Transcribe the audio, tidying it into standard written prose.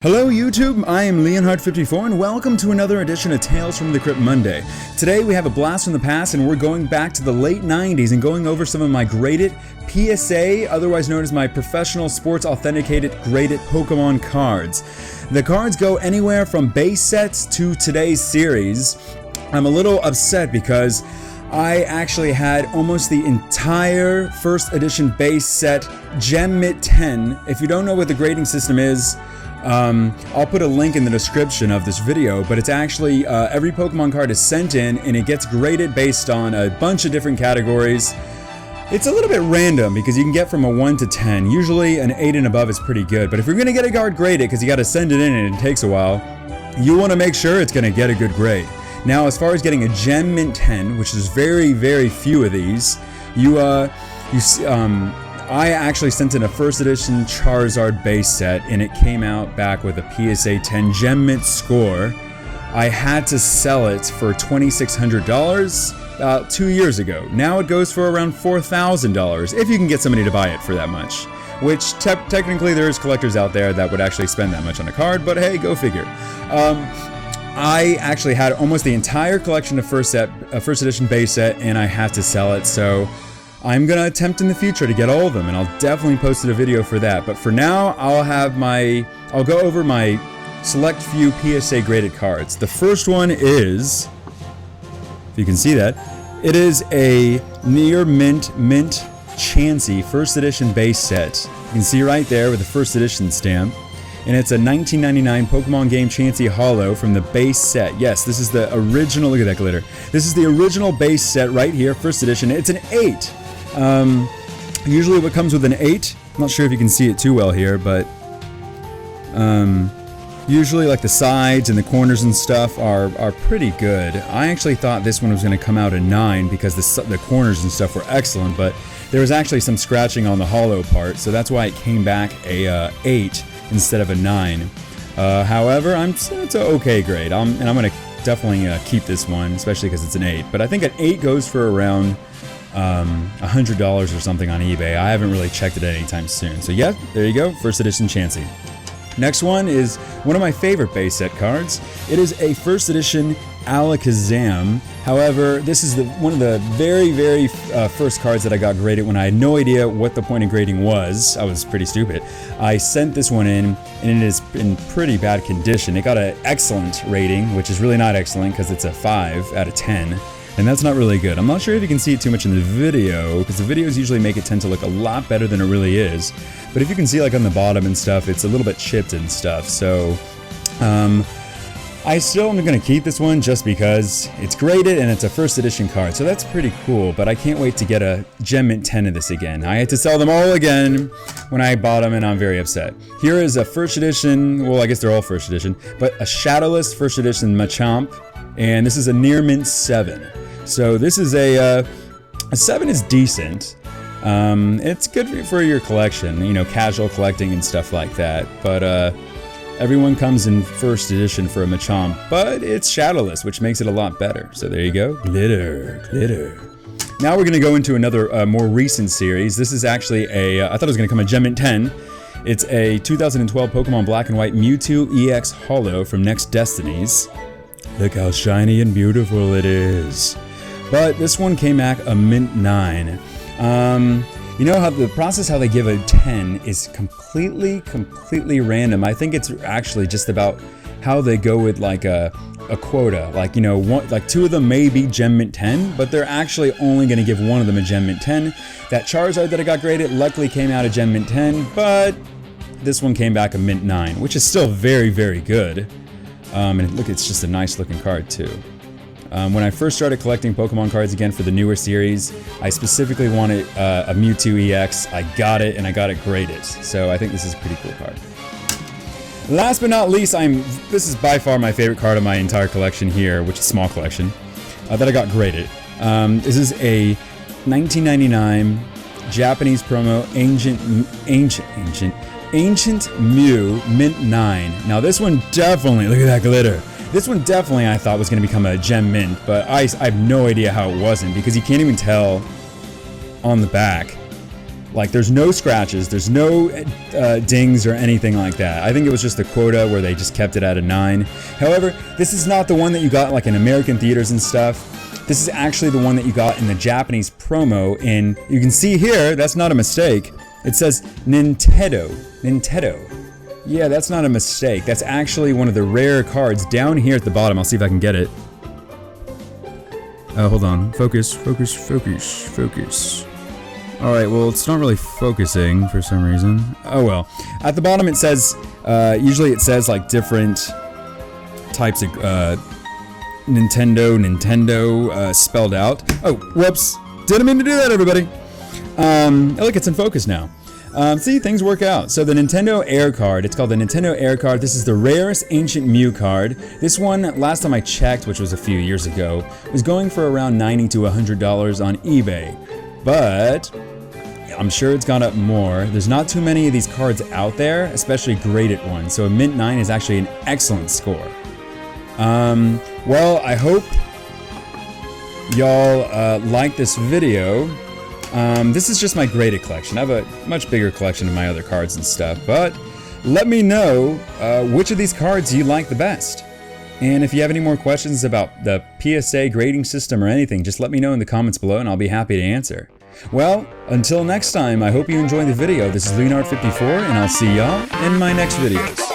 Hello YouTube, I am Leonhard54 and welcome to another edition of Tales from the Crypt Monday. Today we have a blast from the past and we're going back to the late 90s and going over some of my graded PSA, otherwise known as my professional sports authenticated graded Pokemon cards. The cards go anywhere from base sets to today's series. I'm a little upset because I actually had almost the entire first edition base set Gem Mint 10. If you don't know what the grading system is, I'll put a link in the description of this video, but it's actually every Pokemon card is sent in and it gets graded based on a bunch of different categories. It's a little bit random because you can get from a 1 to 10. Usually an 8 and above is pretty good, but if you're going to get a card graded, because you got to send it in and it takes a while, you want to make sure it's going to get a good grade. Now, as far as getting a Gem Mint 10, which is very, very few of these, I actually sent in a first edition Charizard base set and it came out back with a PSA 10 Gem Mint score. I had to sell it for $2,600 about 2 years ago. Now it goes for around $4,000 if you can get somebody to buy it for that much. Which technically there's collectors out there that would actually spend that much on a card, but hey, go figure. I actually had almost the entire collection of first edition base set and I had to sell it, so I'm gonna attempt in the future to get all of them, and I'll definitely post a video for that. But for now, I'll go over my select few PSA graded cards. The first one is, if you can see that, it is a near mint Chansey first edition base set. You can see right there with the first edition stamp. And it's a 1999 Pokemon game Chansey Holo from the base set. Yes, this is the original, look at that glitter. This is the original base set right here, first edition. It's an 8. Usually what comes with an 8, I'm not sure if you can see it too well here, but usually like the sides and the corners and stuff are pretty good. I actually thought this one was going to come out a 9 because the corners and stuff were excellent, but there was actually some scratching on the hollow part, so that's why it came back a 8 instead of a 9. However, it's an okay grade, and I'm going to definitely keep this one, especially because it's an 8. But I think an 8 goes for around $100 or something on eBay. I haven't really checked it anytime soon. So yeah, there you go, first edition Chansey. Next one is one of my favorite base set cards. It is a first edition Alakazam. However, this is one of the very first cards that I got graded when I had no idea what the point of grading was. I was pretty stupid. I sent this one in and it is in pretty bad condition. It got an excellent rating, which is really not excellent because it's a 5 out of 10. And that's not really good. I'm not sure if you can see it too much in the video, because the videos usually make it tend to look a lot better than it really is. But if you can see like on the bottom and stuff, it's a little bit chipped and stuff. So I still am going to keep this one just because it's graded and it's a first edition card. So that's pretty cool, but I can't wait to get a Gem Mint 10 of this again. I had to sell them all again when I bought them and I'm very upset. Here is a first edition, well I guess they're all first edition, but a Shadowless first edition Machamp. And this is a near mint 7. So this is a 7 is decent. It's good for your collection, you know, casual collecting and stuff like that. But everyone comes in first edition for a Machamp, but it's Shadowless, which makes it a lot better. So there you go, glitter, glitter. Now we're gonna go into another more recent series. This is actually I thought it was gonna come a Gem Mint 10. It's a 2012 Pokemon Black and White Mewtwo EX Holo from Next Destinies. Look how shiny and beautiful it is. But this one came back a mint 9. You know how the process how they give a 10 is completely random. I think it's actually just about how they go with like a quota. Like, you know, like 2 of them may be Gem Mint 10, but they're actually only going to give 1 of them a Gem Mint 10. That Charizard that I got graded luckily came out a Gem Mint 10, but this one came back a mint 9, which is still very good. And look, it's just a nice looking card too. When I first started collecting Pokemon cards again for the newer series, I specifically wanted a Mewtwo EX. I got it, and I got it graded. So I think this is a pretty cool card. Last but not least, this is by far my favorite card of my entire collection here, which is a small collection, that I got graded. This is a 1999 Japanese promo Ancient Mew Mint 9. Now this one definitely, look at that glitter. This one definitely I thought was going to become a Gem Mint, but I have no idea how it wasn't because you can't even tell on the back Like, there's no scratches, there's no dings or anything like that. I think it was just the quota where they just kept it at a 9. However, this is not the one that you got like in American theaters and stuff. This is actually the one that you got in the Japanese promo, and you can see here, that's not a mistake. It says Nintendo. Yeah, that's not a mistake. That's actually one of the rare cards down here at the bottom. I'll see if I can get it. Hold on. Focus. Alright, well, it's not really focusing for some reason. Oh well. At the bottom it says, usually it says like different types of Nintendo spelled out. Oh, whoops. Didn't mean to do that, everybody. Look, it's in focus now. See, things work out. So the Nintendo Air card, it's called the Nintendo Air card. This is the rarest Ancient Mew card. This one, last time I checked, which was a few years ago, was going for around $90 to $100 on eBay. But I'm sure it's gone up more. There's not too many of these cards out there, especially graded ones. So a mint 9 is actually an excellent score. Well, I hope y'all like this video. This is just my graded collection. I have a much bigger collection of my other cards and stuff, but let me know which of these cards you like the best. And if you have any more questions about the PSA grading system or anything, just let me know in the comments below and I'll be happy to answer. Well, until next time, I hope you enjoyed the video. This is Leonard54, and I'll see y'all in my next videos.